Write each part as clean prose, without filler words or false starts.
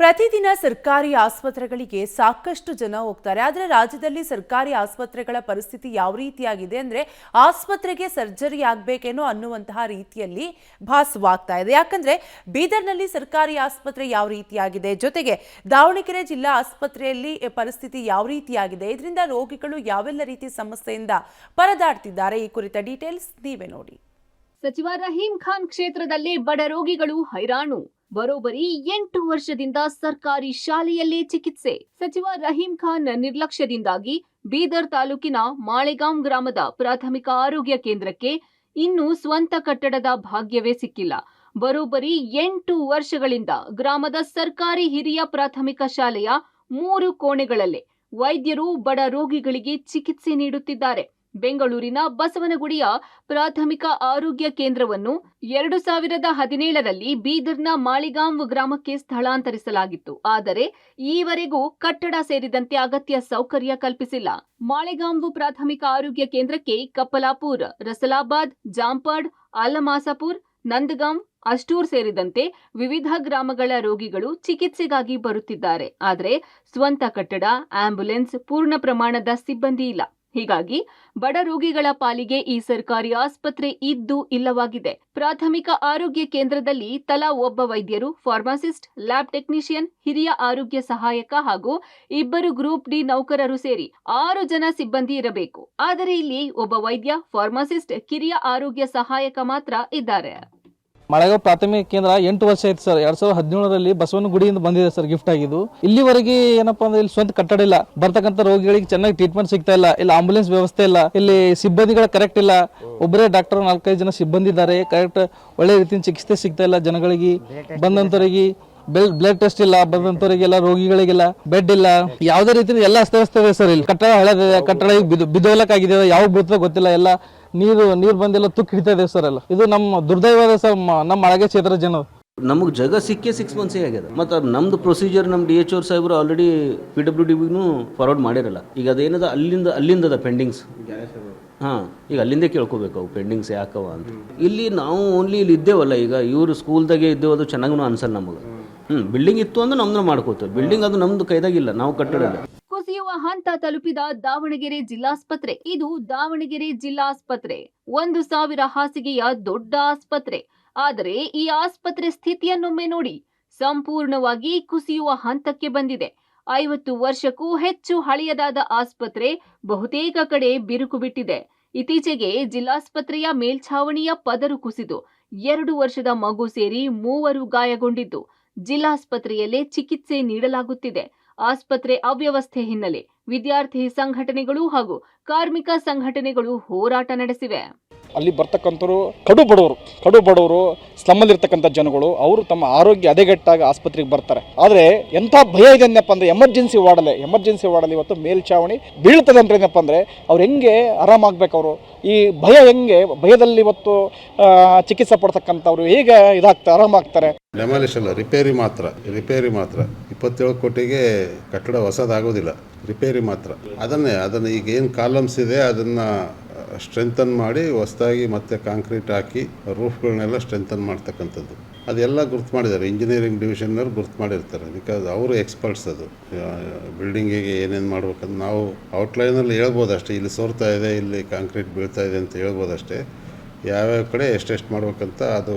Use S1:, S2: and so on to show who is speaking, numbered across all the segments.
S1: ಪ್ರತಿದಿನ ಸರ್ಕಾರಿ ಆಸ್ಪತ್ರೆಗಳಿಗೆ ಸಾಕಷ್ಟು ಜನ ಹೋಗ್ತಾರೆ. ಆದರೆ ರಾಜ್ಯದಲ್ಲಿ ಸರ್ಕಾರಿ ಆಸ್ಪತ್ರೆಗಳ ಪರಿಸ್ಥಿತಿ ಯಾವ ರೀತಿಯಾಗಿದೆ ಅಂದ್ರೆ ಆಸ್ಪತ್ರೆಗೆ ಸರ್ಜರಿ ಆಗಬೇಕೇನೋ ಅನ್ನುವಂತಹ ರೀತಿಯಲ್ಲಿ ಭಾಸವಾಗ್ತಾ ಇದೆ. ಯಾಕಂದ್ರೆ ಬೀದರ್ನಲ್ಲಿ ಸರ್ಕಾರಿ ಆಸ್ಪತ್ರೆ ಯಾವ ರೀತಿಯಾಗಿದೆ, ಜೊತೆಗೆ ದಾವಣಗೆರೆ ಜಿಲ್ಲಾ ಆಸ್ಪತ್ರೆಯಲ್ಲಿ ಪರಿಸ್ಥಿತಿ ಯಾವ ರೀತಿಯಾಗಿದೆ, ಇದರಿಂದ ರೋಗಿಗಳು ಯಾವೆಲ್ಲ ರೀತಿ ಸಮಸ್ಯೆಯಿಂದ ಪರದಾಡ್ತಿದ್ದಾರೆ, ಈ ಕುರಿತ ಡೀಟೇಲ್ಸ್ ನೀವೇ ನೋಡಿ.
S2: ಸಚಿವ ರಹೀಂ ಖಾನ್ ಕ್ಷೇತ್ರದಲ್ಲಿ ಬಡ ರೋಗಿಗಳು ಹೈರಾಣು. ಬರೋಬ್ಬರಿ 8 ವರ್ಷದಿಂದ ಸರ್ಕಾರಿ ಶಾಲೆಯಲ್ಲೇ ಚಿಕಿತ್ಸೆ. ಸಚಿವ ರಹೀಂ ಖಾನ್ ನಿರ್ಲಕ್ಷ್ಯದಿಂದಾಗಿ ಬೀದರ್ ತಾಲೂಕಿನ ಮಾಳೆಗಾಂವ್ ಗ್ರಾಮದ ಪ್ರಾಥಮಿಕ ಆರೋಗ್ಯ ಕೇಂದ್ರಕ್ಕೆ ಇನ್ನೂ ಸ್ವಂತ ಕಟ್ಟಡದ ಭಾಗ್ಯವೇ ಸಿಕ್ಕಿಲ್ಲ. ಬರೋಬ್ಬರಿ 8 ವರ್ಷಗಳಿಂದ ಗ್ರಾಮದ ಸರ್ಕಾರಿ ಹಿರಿಯ ಪ್ರಾಥಮಿಕ ಶಾಲೆಯ 3 ಕೋಣೆಗಳಲ್ಲೇ ವೈದ್ಯರು ಬಡ ರೋಗಿಗಳಿಗೆ ಚಿಕಿತ್ಸೆ ನೀಡುತ್ತಿದ್ದಾರೆ. ಬೆಂಗಳೂರಿನ ಬಸವನಗುಡಿಯ ಪ್ರಾಥಮಿಕ ಆರೋಗ್ಯ ಕೇಂದ್ರವನ್ನು 2017ರಲ್ಲಿ ಬೀದರ್ನ ಮಾಳಿಗಾಂವ್ ಗ್ರಾಮಕ್ಕೆ ಸ್ಥಳಾಂತರಿಸಲಾಗಿತ್ತು. ಆದರೆ ಈವರೆಗೂ ಕಟ್ಟಡ ಸೇರಿದಂತೆ ಅಗತ್ಯ ಸೌಕರ್ಯ ಕಲ್ಪಿಸಿಲ್ಲ. ಮಾಳಿಗಾಂವ್ ಪ್ರಾಥಮಿಕ ಆರೋಗ್ಯ ಕೇಂದ್ರಕ್ಕೆ ಕಪ್ಪಲಾಪುರ್, ರಸಲಾಬಾದ್, ಜಾಂಪಡ್, ಅಲ್ಲಮಾಸಪುರ್, ನಂದಗಾಂವ್, ಅಷ್ಟೂರ್ ಸೇರಿದಂತೆ ವಿವಿಧ ಗ್ರಾಮಗಳ ರೋಗಿಗಳು ಚಿಕಿತ್ಸೆಗಾಗಿ ಬರುತ್ತಿದ್ದಾರೆ. ಆದರೆ ಸ್ವಂತ ಕಟ್ಟಡ, ಆಂಬ್ಯುಲೆನ್ಸ್, ಪೂರ್ಣ ಪ್ರಮಾಣದ ಸಿಬ್ಬಂದಿ ಇಲ್ಲ. ಹೀಗಾಗಿ ಬಡ ರೋಗಿಗಳ ಪಾಲಿಗೆ ಈ ಸರ್ಕಾರಿ ಆಸ್ಪತ್ರೆ ಇದ್ದು ಇಲ್ಲವಾಗಿದೆ. ಪ್ರಾಥಮಿಕ ಆರೋಗ್ಯ ಕೇಂದ್ರದಲ್ಲಿ ತಲಾ ಒಬ್ಬ ವೈದ್ಯರು, ಫಾರ್ಮಾಸಿಸ್ಟ್, ಲ್ಯಾಬ್ ಟೆಕ್ನಿಷಿಯನ್, ಹಿರಿಯ ಆರೋಗ್ಯ ಸಹಾಯಕ ಹಾಗೂ 2 ಗ್ರೂಪ್ ಡಿ ನೌಕರರು ಸೇರಿ 6 ಜನ ಸಿಬ್ಬಂದಿ ಇರಬೇಕು. ಆದರೆ ಇಲ್ಲಿ ಒಬ್ಬ ವೈದ್ಯ, ಫಾರ್ಮಾಸಿಸ್ಟ್, ಕಿರಿಯ ಆರೋಗ್ಯ ಸಹಾಯಕ ಮಾತ್ರ ಇದ್ದಾರೆ.
S3: ಮಾಳೆಗಾಂವ್ ಪ್ರಾಥಮಿಕ ಕೇಂದ್ರ 8 ವರ್ಷ ಆಯ್ತು ಸರ್. 2017ರಲ್ಲಿ ಬಸವನಗುಡಿಯಿಂದ ಬಂದಿದೆ ಸರ್, ಗಿಫ್ಟ್ ಆಗಿದ್ದು. ಇಲ್ಲಿವರೆಗೆ ಏನಪ್ಪಾ ಅಂದ್ರೆ ಇಲ್ಲಿ ಸ್ವಂತ ಕಟ್ಟಡ ಇಲ್ಲ, ಬರ್ತಕ್ಕಂಥ ರೋಗಿಗಳಿಗೆ ಚೆನ್ನಾಗಿ ಟ್ರೀಟ್ಮೆಂಟ್ ಸಿಗ್ತಾ ಇಲ್ಲ, ಇಲ್ಲಿ ಆಂಬುಲೆನ್ಸ್ ವ್ಯವಸ್ಥೆ ಇಲ್ಲ, ಇಲ್ಲಿ ಸಿಬ್ಬಂದಿಗಳ ಕರೆಕ್ಟ್ ಇಲ್ಲ. ಒಬ್ಬರೇ ಡಾಕ್ಟರ್ 4-5 ಜನ ಸಿಬ್ಬಂದಿ ಇದ್ದಾರೆ, ಕರೆಕ್ಟ್ ಒಳ್ಳೆ ರೀತಿಯ ಚಿಕಿತ್ಸೆ ಸಿಗ್ತಾ ಇಲ್ಲ ಜನಗಳಿಗೆ. ಬಂದಂತವರಿಗೆ ಬ್ಲಡ್ ಟೆಸ್ಟ್ ಇಲ್ಲ, ಬಂದಂತವರಿಗೆಲ್ಲ ರೋಗಿಗಳಿಗೆಲ್ಲ ಬೆಡ್ ಇಲ್ಲ, ಯಾವುದೇ ರೀತಿ ಎಲ್ಲ ಅಸ್ತವ್ಯಸ್ತ ಇದೆ ಸರ್. ಇಲ್ಲಿ ಕಟ್ಟಡ ಹಳೆದಿದೆ, ಕಟ್ಟಡ ಬಿದ್ದೋಲಕ್ಕಾಗಿದೆ, ಯಾವಾಗ ಬೀಳ್ತದೆ ಗೊತ್ತಿಲ್ಲ, ಎಲ್ಲ ನೀರು ಬಂದೆಲ್ಲ ತುಕ್ಕು ಹಿಡಿತಾ ಇದೆ ಸರ್. ಎಲ್ಲ ಇದು ನಮ್ಮ ದುರ್ದೈವ ಸರ್, ನಮ್ಮ ಮಾಳಗೆ ಕ್ಷೇತ್ರದ ಜನ.
S4: ನಮಗೆ ಜಾಗ ಸಿಕ್ಕೇ 6 ಮಂತ್ಸೇ ಆಗಿದೆ. ಮತ್ತು ನಮ್ದು ಪ್ರೊಸೀಜರ್ ನಮ್ಮ DHO ಸಾಹೇಬರು ಆಲ್ರೆಡಿ PWDಗೂ ಫಾರ್ವರ್ಡ್ ಮಾಡಿರಲ್ಲ. ಈಗ ಅದೇನದ ಅಲ್ಲಿಂದದ ಪೆಂಡಿಂಗ್ಸ್. ಹಾಂ, ಈಗ ಅಲ್ಲಿಂದೇ ಕೇಳ್ಕೋಬೇಕು ಅವು ಪೆಂಡಿಂಗ್ಸ್ ಯಾಕವ ಅಂತ. ಇಲ್ಲಿ ನಾವು ಓನ್ಲಿ ಇಲ್ಲಿ ಇದ್ದೇವಲ್ಲ, ಈಗ ಇವರು ಸ್ಕೂಲ್ದಾಗೆ ಇದ್ದೇವೆ, ಅದು ಚೆನ್ನಾಗೂ ಅನ್ಸಲ್ಲ ನಮಗೆ. ಬಿಲ್ಡಿಂಗ್ ಇತ್ತು ಅಂದ್ರೆ ನಮ್ದು ಮಾಡ್ಕೋತೇವೆ. ಬಿಲ್ಡಿಂಗ್ ಅದು ನಮ್ದು ಕೈದಾಗಿಲ್ಲ, ನಾವು ಕಟ್ಟಡ.
S2: ಕುಸಿಯುವ ಹಂತ ತಲುಪಿದ ದಾವಣಗೆರೆ ಜಿಲ್ಲಾಸ್ಪತ್ರೆ. ಇದು ದಾವಣಗೆರೆ ಜಿಲ್ಲಾಸ್ಪತ್ರೆ 1000 ಹಾಸಿಗೆಯ ದೊಡ್ಡ ಆಸ್ಪತ್ರೆ. ಆದರೆ ಈ ಆಸ್ಪತ್ರೆ ಸ್ಥಿತಿಯನ್ನೊಮ್ಮೆ ನೋಡಿ. ಸಂಪೂರ್ಣವಾಗಿ ಕುಸಿಯುವ ಹಂತಕ್ಕೆ ಬಂದಿದೆ. 50 ವರ್ಷಕ್ಕೂ ಹೆಚ್ಚು ಹಳೆಯದಾದ ಆಸ್ಪತ್ರೆ ಬಹುತೇಕ ಕಡೆ ಬಿರುಕು ಬಿಟ್ಟಿದೆ. ಇತ್ತೀಚೆಗೆ ಜಿಲ್ಲಾಸ್ಪತ್ರೆಯ ಮೇಲ್ಛಾವಣಿಯ ಪದರು ಕುಸಿದು 2 ವರ್ಷದ ಮಗು ಸೇರಿ 3 ಗಾಯಗೊಂಡಿದ್ದು ಜಿಲ್ಲಾಸ್ಪತ್ರೆಯಲ್ಲೇ ಚಿಕಿತ್ಸೆ ನೀಡಲಾಗುತ್ತಿದೆ. ಆಸ್ಪತ್ರೆ ಅವ್ಯವಸ್ಥೆ ಹಿನ್ನೆಲೆ ವಿದ್ಯಾರ್ಥಿ ಸಂಘಟನೆಗಳು ಹಾಗೂ ಕಾರ್ಮಿಕ ಸಂಘಟನೆಗಳು ಹೋರಾಟ ನಡೆಸಿವೆ.
S5: ಅಲ್ಲಿ ಬರ್ತಕ್ಕಂಥವ್ರು ಕಡು ಬಡವರು ಸ್ಲಮ್ಮಲ್ಲಿರ್ತಕ್ಕಂಥ ಜನಗಳು, ಅವರು ತಮ್ಮ ಆರೋಗ್ಯ ಹದಗೆಟ್ಟಾಗ ಆಸ್ಪತ್ರೆಗೆ ಬರ್ತಾರೆ. ಆದರೆ ಎಂಥ ಭಯ ಇದೆ ಅಂದಪ್ಪ ಅಂದರೆ ಎಮರ್ಜೆನ್ಸಿ ವಾರ್ಡಲ್ಲಿ ಇವತ್ತು ಮೇಲ್ಛಾವಣಿ ಬೀಳ್ತದೆ ಅಂದ್ರೆ ಏನಪ್ಪ ಅಂದರೆ ಅವ್ರು ಹೆಂಗೆ ಆರಾಮಾಗಬೇಕು, ಅವರು ಈ ಭಯದಲ್ಲಿ ಇವತ್ತು ಚಿಕಿತ್ಸೆ ಪಡ್ತಕ್ಕಂಥವ್ರು ಹೇಗೆ ಆರಾಮಾಗ್ತಾರೆ.
S6: ಡೆಮಾಲಿಷ್ ಅಲ್ಲ, ರಿಪೇರಿ ಮಾತ್ರ 27 ಕೋಟಿಗೆ ಕಟ್ಟಡ ಹೊಸದಾಗೋದಿಲ್ಲ, ರಿಪೇರಿ ಮಾತ್ರ. ಅದನ್ನು ಈಗ ಏನು ಕಾಲಮ್ಸ್ ಇದೆ ಅದನ್ನು ಸ್ಟ್ರೆಂಥನ್ ಮಾಡಿ ಹೊಸದಾಗಿ ಮತ್ತೆ ಕಾಂಕ್ರೀಟ್ ಹಾಕಿ ರೂಫ್ಗಳನ್ನೆಲ್ಲ ಸ್ಟ್ರೆಂಥನ್ ಮಾಡ್ತಕ್ಕಂಥದ್ದು ಅದೆಲ್ಲ ಗುರ್ತು ಮಾಡಿದ್ದಾರೆ. ಇಂಜಿನಿಯರಿಂಗ್ ಡಿವಿಷನ್ನವ್ರು ಗುರ್ತು ಮಾಡಿರ್ತಾರೆ, ಬಿಕಾಸ್ ಅವರು ಎಕ್ಸ್ಪರ್ಟ್ಸ್. ಅದು ಬಿಲ್ಡಿಂಗಿಗೆ ಏನೇನು ಮಾಡ್ಬೇಕಂತ ನಾವು ಔಟ್ಲೈನಲ್ಲಿ ಹೇಳ್ಬೋದು ಅಷ್ಟೇ. ಇಲ್ಲಿ ಸೋರ್ತಾ ಇದೆ, ಇಲ್ಲಿ ಕಾಂಕ್ರೀಟ್ ಬೀಳ್ತಾ ಇದೆ ಅಂತ ಹೇಳ್ಬೋದು ಅಷ್ಟೇ. ಯಾವ್ಯಾವ ಕಡೆ ಎಷ್ಟೆಷ್ಟು ಮಾಡ್ಬೇಕಂತ ಅದು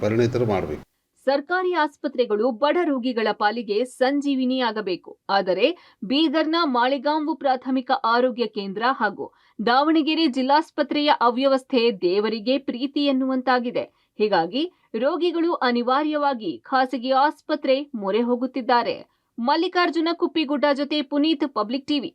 S6: ಪರಿಣಿತರು ಮಾಡಬೇಕು.
S2: ಸರ್ಕಾರಿ ಆಸ್ಪತ್ರೆಗಳು ಬಡ ರೋಗಿಗಳ ಪಾಲಿಗೆ ಸಂಜೀವಿನಿಯಾಗಬೇಕು. ಆದರೆ ಬೀದರ್ನ ಮಾಳಿಗಾಂವ್ ಪ್ರಾಥಮಿಕ ಆರೋಗ್ಯ ಕೇಂದ್ರ ಹಾಗೂ ದಾವಣಗೆರೆ ಜಿಲ್ಲಾಸ್ಪತ್ರೆಯ ಅವ್ಯವಸ್ಥೆ ದೇವರಿಗೆ ಪ್ರೀತಿ ಎನ್ನುವಂತಾಗಿದೆ. ಹೀಗಾಗಿ ರೋಗಿಗಳು ಅನಿವಾರ್ಯವಾಗಿ ಖಾಸಗಿ ಆಸ್ಪತ್ರೆ ಮೊರೆ ಹೋಗುತ್ತಿದ್ದಾರೆ. ಮಲ್ಲಿಕಾರ್ಜುನ ಕುಪ್ಪಿಗುಡ್ಡ ಜೊತೆ ಪುನೀತ್, ಪಬ್ಲಿಕ್ ಟಿವಿ.